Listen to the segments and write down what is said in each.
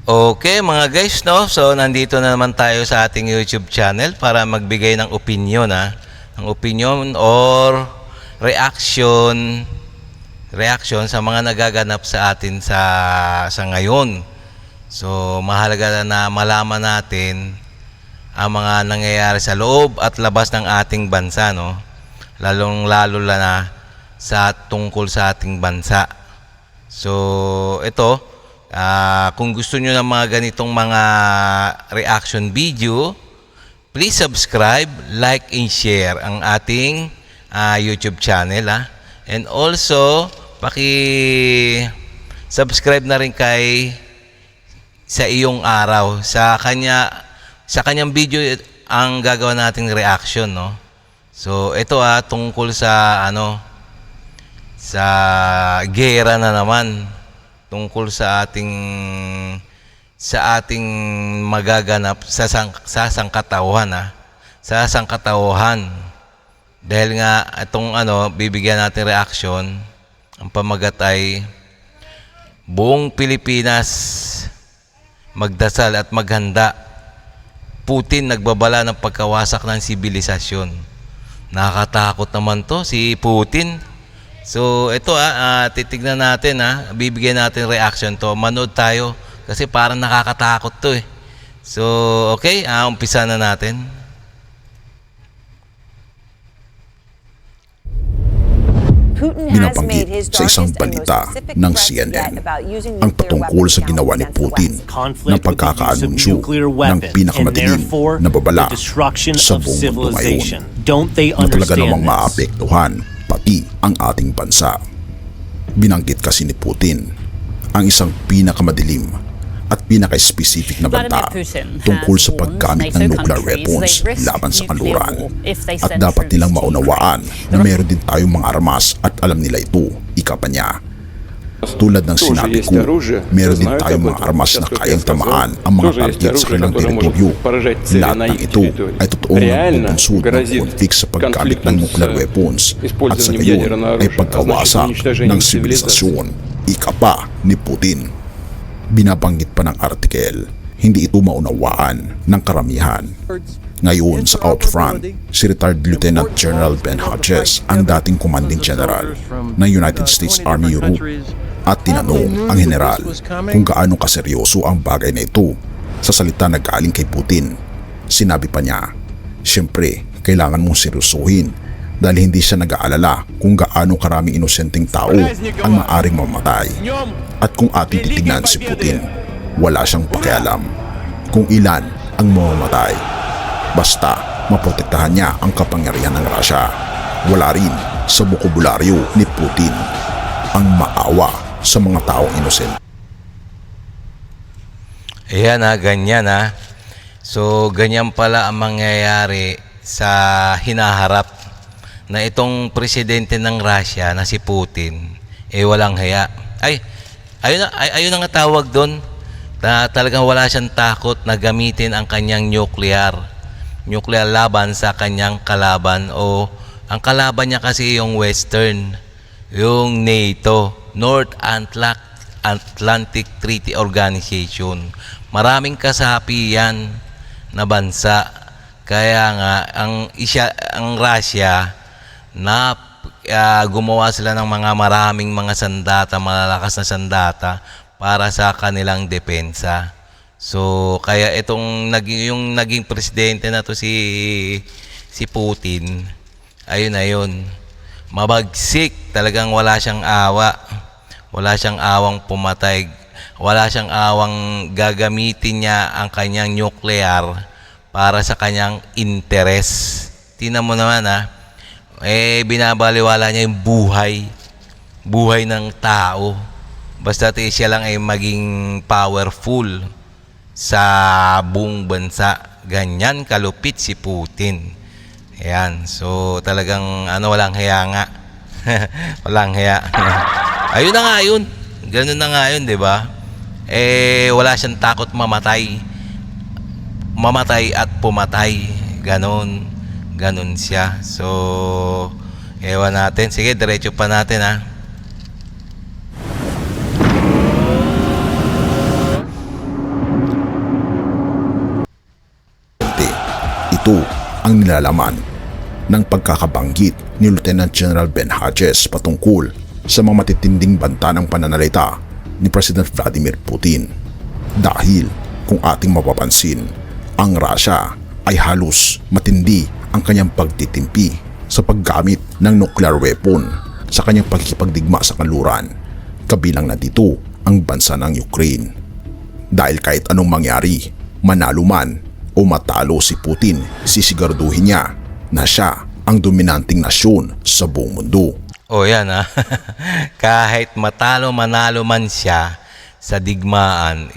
Okay mga guys, no? So nandito na naman tayo sa ating YouTube channel para magbigay ng opinion, ng opinion or reaction sa mga nagaganap sa atin sa ngayon. So mahalaga na malaman natin ang mga nangyayari sa loob at labas ng ating bansa, no? Lalong-lalo na sa tungkol sa ating bansa. So ito, kung gusto nyo ng mga ganitong mga reaction video, please subscribe, like, and share ang ating YouTube channel. And also, paki-subscribe na rin sa iyong araw. Sa kanyang video ang gagawa nating reaction, no? So, ito tungkol sa sa gera na naman. Tungkol sa ating magaganap sa sangkatauhan, sa sangkatauhan. Dahil nga itong bibigyan natin reaction, ang pamagat ay buong Pilipinas magdasal at maghanda. Putin nagbabala ng pagkawasak ng sibilisasyon. Nakakatakot naman to si Putin. So ito titignan natin, bibigyan natin reaction to. Manood tayo kasi parang nakakatakot to eh. So okay, umpisa na natin. Binabanggit sa isang balita ng CNN ang patungkol sa ginawa ni Putin ng pagkakaanunsyo ng pinakamadilim na babala sa buong mundo ngayon na talaga namang maapektuhan pati ang ating bansa. Binanggit kasi ni Putin ang isang pinakamadilim at pinaka-specific na banta tungkol sa paggamit ng nuclear weapons laban sa kanluran. At dapat nilang maunawaan na meron din tayong mga armas at alam nila ito, ika pa niya. Tulad ng sinabi ko, meron din tayong mga armas na kayang tamaan ang mga target sa kanilang teritoryo. Lahat ng ito ay totoong nagpupunsod ng konflik sa paggamit ng nuclear weapons at sa gayon ay pagkawasak ng sibilisasyon, ika pa ni Putin. Binabanggit pa ng artikel, hindi ito maunawaan ng karamihan. Ngayon sa Outfront, si retired Lieutenant General Ben Hodges ang dating Commanding General ng United States Army Europe at tinanong ang general kung gaano kaseryoso ang bagay na ito sa salita na galing kay Putin. Sinabi pa niya, siyempre kailangan mong seryosohin dahil hindi siya nag-aalala kung gaano karaming inosenteng tao ang maaring mamatay. At kung ating titignan si Putin, wala siyang pakialam kung ilan ang mamamatay. Basta maprotektahan niya ang kapangyarihan ng Russia. Wala rin sa bokabularyo ni Putin ang maawa sa mga taong inosente. Ayan ganyan So ganyan pala ang mangyayari sa hinaharap na itong presidente ng Russia na si Putin walang haya. Ayun ang tawag doon, na talagang wala siyang takot na gamitin ang kanyang nuclear laban sa kanyang kalaban, o ang kalaban niya kasi yung Western, yung NATO, North Atlantic Treaty Organization. Maraming kasapi yan na bansa. Kaya nga ang Russia na gumawa sila ng maraming mga sandata, malalakas na sandata para sa kanilang depensa. So kaya yung naging presidente na to si Putin, ayun mabagsik, talagang wala siyang awa. Wala siyang awang pumatay. Wala siyang awang gagamitin niya ang kanyang nuclear para sa kanyang interes. Tingnan mo naman binabaliwala niya yung buhay ng tao. Basta siya lang ay maging powerful sa buong bansa. Ganyan kalupit si Putin. Ayan, so talagang walang hiya nga. Walang hiya. Ayun na nga yun. Ganun na nga yun, di ba? Wala siyang takot mamatay at pumatay. Ganun siya. So ewan natin. Sige, diretso pa natin nito ang nilalaman ng pagkakabanggit ni Lieutenant General Ben Hodges patungkol sa mga matitinding banta ng pananalita ni President Vladimir Putin. Dahil kung ating mapapansin, ang Russia ay halos matindi ang kanyang pagtitimpi sa paggamit ng nuclear weapon sa kanyang pagkikipagdigma sa kanluran, kabilang na dito ang bansa ng Ukraine. Dahil kahit anong mangyari, manalo man o matalo si Putin, sisiguraduhin niya na siya ang dominanting nasyon sa buong mundo. O yan ha, kahit matalo manalo man siya sa digmaan,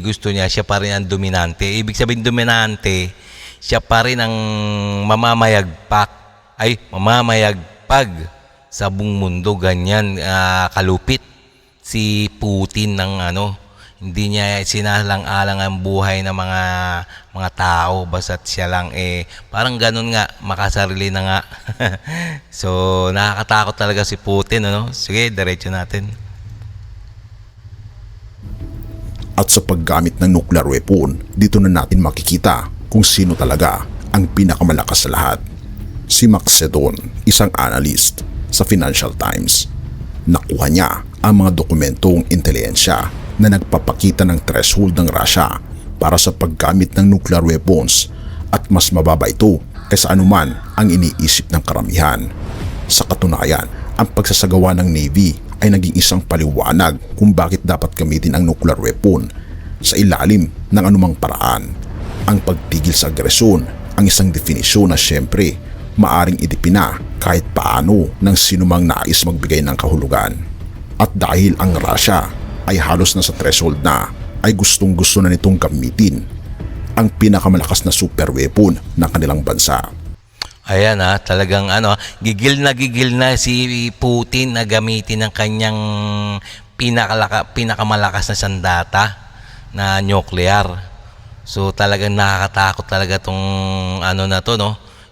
gusto niya siya pa rin ang dominante. Ibig sabihin dominante, siya pa rin ang mamamayagpag sa buong mundo. Ganyan kalupit si Putin ng hindi niya sinalang-alang ang buhay ng mga tao, basta't siya lang parang ganun nga, makasarili na nga. So nakakatakot talaga si Putin, Sige, diretso natin. At sa paggamit ng nuclear weapon, dito na natin makikita kung sino talaga ang pinakamalakas sa lahat. Si Max Sedon, isang analyst sa Financial Times. Nakuha niya ang mga dokumentong intelihensya na nagpapakita ng threshold ng Russia para sa paggamit ng nuclear weapons at mas mababa ito kaysa anuman ang iniisip ng karamihan. Sa katunayan, ang pagsasagawa ng Navy ay naging isang paliwanag kung bakit dapat gamitin ang nuclear weapon sa ilalim ng anumang paraan. Ang pagtigil sa agresyon ang isang definisyon na siyempre maaring idipina kahit paano ng sinumang nais magbigay ng kahulugan. At dahil ang Russia ay halos na sa threshold na, ay gustong-gusto na nitong gamitin ang pinakamalakas na super weapon ng kanilang bansa. Ayan talagang gigil na si Putin na gamitin ng kanyang pinakamalakas na sandata na nuclear. So talagang nakakatakot talaga tong na to,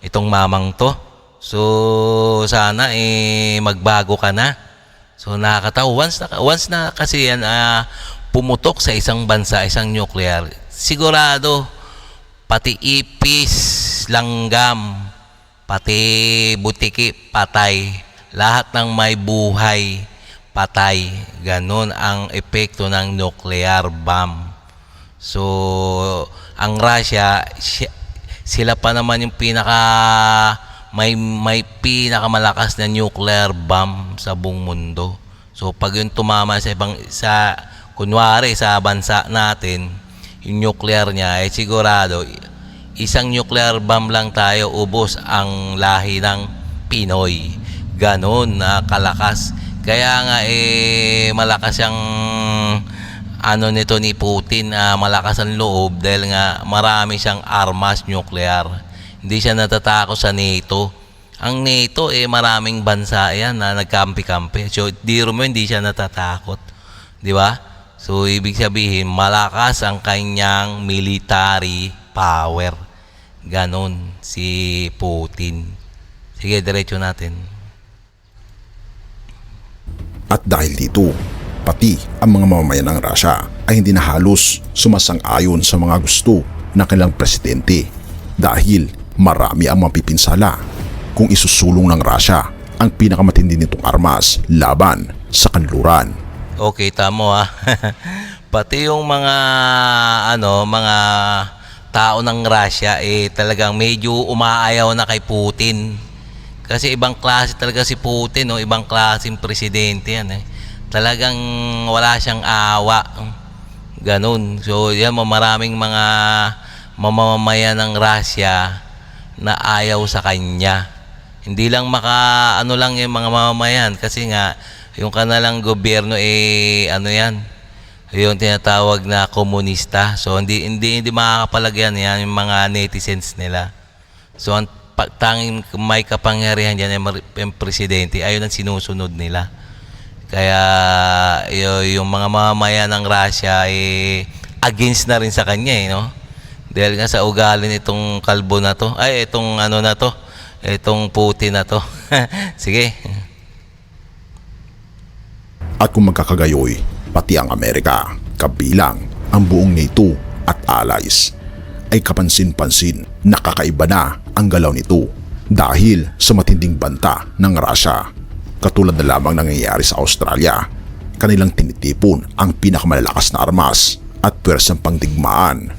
itong mamang to. So sana magbago ka na. So nakakatawa, once na kasi yan pumutok sa isang bansa, isang nuclear, sigurado pati ipis, langgam, pati butiki patay, lahat ng may buhay patay. Ganon ang epekto ng nuclear bomb. So ang Russia, sila pa naman yung may pinakamalakas na nuclear bomb sa buong mundo. So pag yung tumama kunwari sa bansa natin, yung nuclear niya, sigurado isang nuclear bomb lang tayo, ubos ang lahi ng Pinoy. Ganon na kalakas. Kaya nga malakas yung nito ni Putin, malakas ang loob dahil nga marami siyang armas nuclear. Hindi siya natatakot sa NATO. Ang NATO maraming bansa yan na nagkampi-kampi. So hindi siya natatakot. Di ba? So ibig sabihin, malakas ang kanyang military power. Ganon si Putin. Sige, diretso natin. At dahil dito, pati ang mga mamamayan ng Russia ay hindi na halos sumasang-ayon sa mga gusto ng kanilang presidente dahil marami ang mapipinsala kung isusulong ng Russia ang pinakamatindi nitong armas laban sa kanluran. Okay, tamo Pati yung mga mga tao ng Russia talagang medyo umaayaw na kay Putin. Kasi ibang klase talaga si Putin, ibang klaseng presidente yan Talagang wala siyang awa. Ganun. So yan, maraming mga mamamayan ng Russia na ayaw sa kanya. Hindi lang lang yung mga mamamayan kasi nga yung kanilang gobyerno yan, yung tinatawag na komunista. So hindi makakapalagyan yan yung mga netizens nila. So ang tanging may kapangyarihan diyan yung presidente, ayun ang sinusunod nila. Kaya yung mga mamamayan ng Russia against na rin sa kanya Dahil nga sa ugali nitong kalbo na to, itong Putin na to. Sige. At kung magkakagayoy, pati ang Amerika, kabilang ang buong NATO at allies, ay kapansin-pansin na kakaiba na ang galaw nito dahil sa matinding banta ng Russia. Katulad na lamang nangyayari sa Australia, kanilang tinitipon ang pinakamalalakas na armas at pwersang pangdigmaan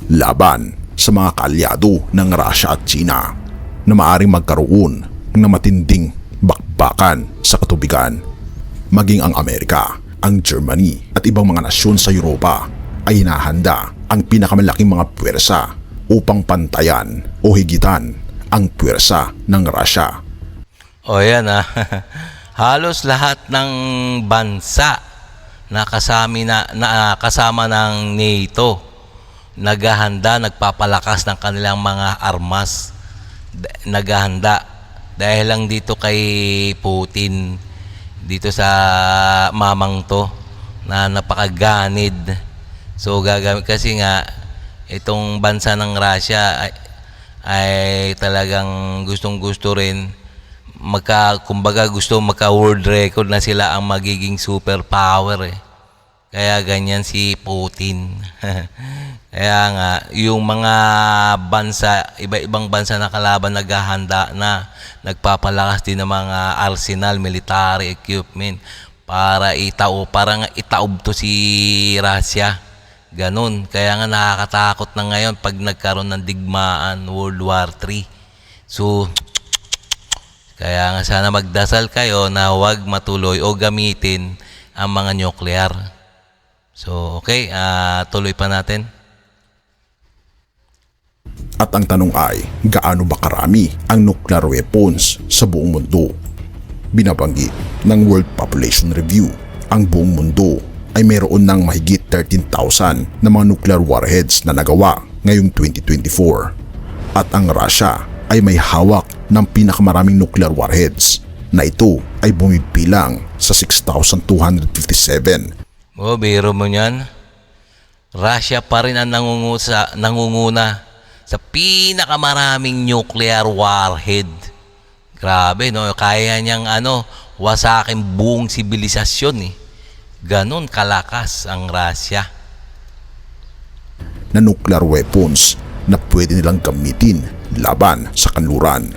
laban sa mga kaalyado ng Russia at China na maaring magkaroon ng matinding bakbakan sa katubigan. Maging ang Amerika, ang Germany at ibang mga nasyon sa Europa ay hinahanda ang pinakamalaking mga pwersa upang pantayan o higitan ang pwersa ng Russia. O yan halos lahat ng bansa na kasama ng NATO naghahanda, nagpapalakas ng kanilang mga armas, naghahanda dahil lang dito kay Putin, dito sa mamang to na napakaganid. So gagamit kasi nga itong bansa ng Russia ay talagang gustong-gusto rin kumbaga gusto magka-world record na sila ang magiging superpower Kaya ganyan si Putin. Kaya nga, yung mga bansa, iba-ibang bansa na kalaban naghahanda na, nagpapalakas din ng mga arsenal, military equipment para parang itaob to si Russia. Ganun. Kaya nga nakakatakot na ngayon pag nagkaroon ng digmaan, World War III. So, kaya nga sana magdasal kayo na huwag matuloy o gamitin ang mga nuclear. So, okay, tuloy pa natin. At ang tanong ay, gaano ba karami ang nuclear weapons sa buong mundo? Binabanggit ng World Population Review, ang buong mundo ay mayroon ng mahigit 13,000 na mga nuclear warheads na nagawa ngayong 2024. At ang Russia ay may hawak ng pinakamaraming nuclear warheads na ito ay bumibilang sa 6,257. Oh, biro mo niyan. Russia pa rin ang nangunguna sa pinakamaraming nuclear warhead. Grabe, no? Kaya niyang wasakin buong sibilisasyon eh. Ganon kalakas ang Russia. Na nuclear weapons na pwede nilang gamitin laban sa kanluran.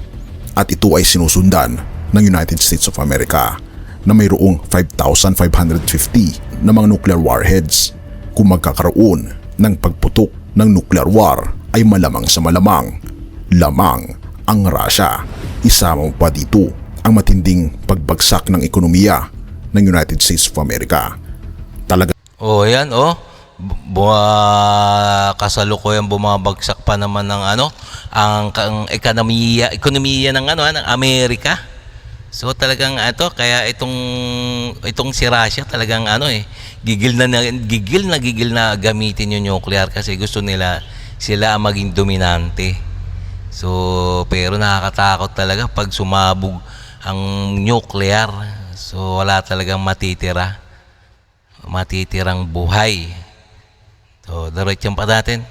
At ito ay sinusundan ng United States of America na mayroong 5,550 na mga nuclear warheads. Kung magkakaroon ng pagputok ng nuclear war ay malamang sa malamang lamang ang Russia. Isama mo pa dito ang matinding pagbagsak ng ekonomiya ng United States of America. Talaga. Oh, yan oh. Kasalukuyan bumabagsak pa naman ng ang ekonomiya ng ng Amerika. So talagang kaya itong si Russia talagang gigil na gamitin yung nuclear kasi gusto nila sila ang maging dominante. So pero nakakatakot talaga pag sumabog ang nuclear. So wala talagang matitirang buhay. So diretso pa natin.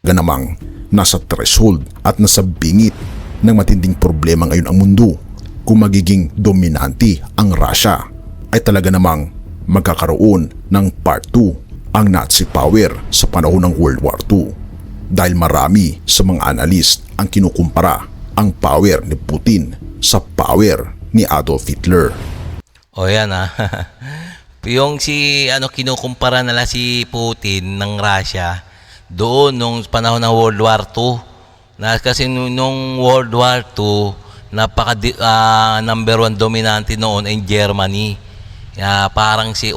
Ganamang nasa threshold at nasa bingit ng matinding problema ngayon ang mundo. Kung magiging dominante ang Russia ay talaga namang magkakaroon ng part 2 ang Nazi power sa panahon ng World War II. Dahil marami sa mga analyst ang kinukumpara ang power ni Putin sa power ni Adolf Hitler. O yan yung kinukumpara nila si Putin ng Russia doon nung panahon ng World War II. Kasi nung World War II, number one dominante noon ay Germany. Parang si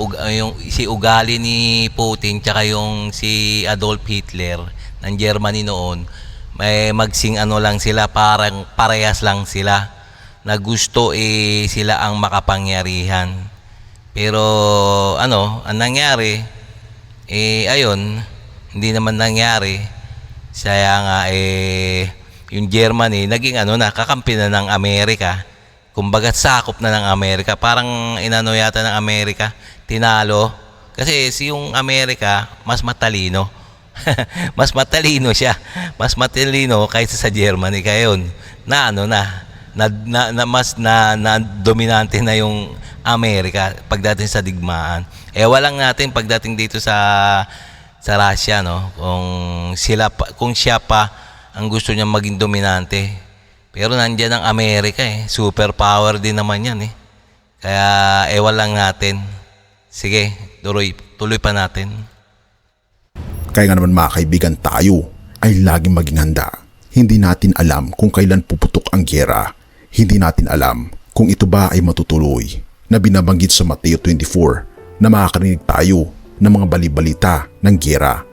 ugali ni Putin tsaka yung si Adolf Hitler ng Germany noon, may lang sila, parang parehas lang sila na gusto sila ang makapangyarihan. Pero ang nangyari ayun, hindi naman nangyari. Kaya nga yung Germany naging kakampi na ng Amerika. Kumbaga sakop na ng Amerika. Parang yata ng Amerika, tinalo. Kasi yung Amerika mas matalino. Mas matalino siya. Mas matalino kaysa sa Germany. Kaya yun, mas dominante na yung Amerika pagdating sa digmaan. Walang natin pagdating dito sa sa Russia, no? Kung siya pa ang gusto niya maging dominante. Pero nandiyan ang Amerika eh. Superpower din naman yan eh. Kaya ewan lang natin. Sige, tuloy pa natin. Kaya nga naman mga kaibigan, tayo ay laging maging handa. Hindi natin alam kung kailan puputok ang giyera. Hindi natin alam kung ito ba ay matutuloy. Na binabanggit sa Mateo 24 na makakarinig tayo ng mga balibalita ng giyera.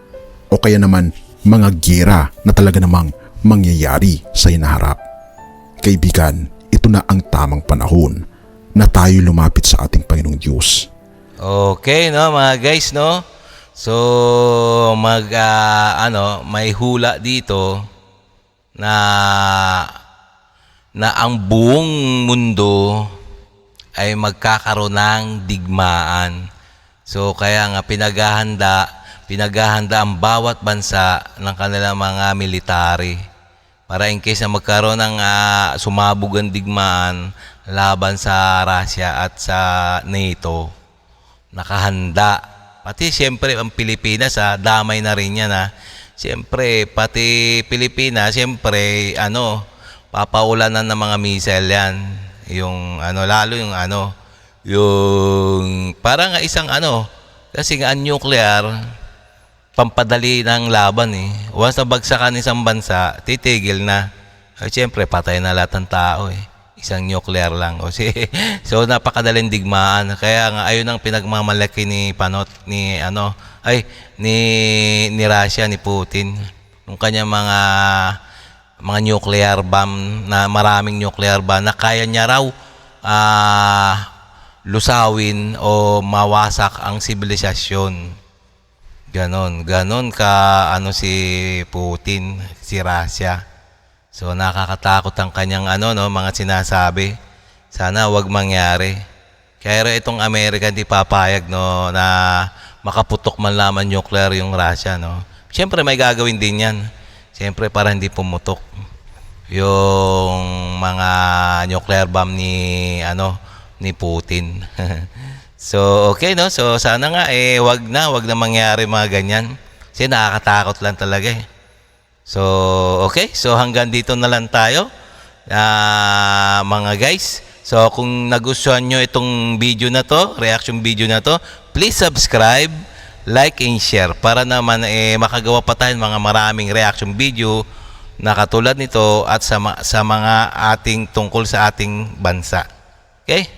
O kaya naman mga giyera na talaga namang mangyayari sa hinaharap. Kaibigan, ito na ang tamang panahon na tayo lumapit sa ating Panginoong Diyos. Okay, no, mga guys, no? So, may hula dito na ang buong mundo ay magkakaroon ng digmaan. So, kaya nga pinaghahanda ang bawat bansa ng kanilang mga military para in case na magkaroon ng sumabog ang digmaan laban sa Russia at sa NATO, nakahanda. Pati siyempre ang Pilipinas, damay na rin yan. Siyempre, pati Pilipinas, siyempre, papaulanan ng mga missile yan. Lalo yung parang isang kasi nga nuclear, pampadali ng laban eh. Once na bagsakan isang bansa, titigil na. Siyempre, patay na lahat ng tao eh. Isang nuclear lang. So napakadaling digmaan. Kaya nga ayun ang pinagmamalaki ni Russia, ni Putin. Yung kanya mga nuclear bomb, na maraming nuclear bomb na kaya niya raw lusawin o mawasak ang sibilisasyon. Ganon ka si Putin, si Russia. So nakakatakot ang kanyang mga sinasabi. Sana wag mangyari. Kaya itong Amerika hindi papayag na makaputok man lamang nuclear yung Russia, no. Siyempre may gagawin din 'yan. Siyempre para hindi pumutok yung mga nuclear bomb ni Putin. So okay, no. So sana nga wag na mangyari mga ganyan. Kasi nakakatakot lang talaga eh. So, okay. So, hanggang dito na lang tayo, mga guys. So, kung nagustuhan nyo itong video na to, reaction video na to, please subscribe, like, and share para naman makagawa pa tayo mga maraming reaction video na katulad nito at sa mga ating tungkol sa ating bansa. Okay?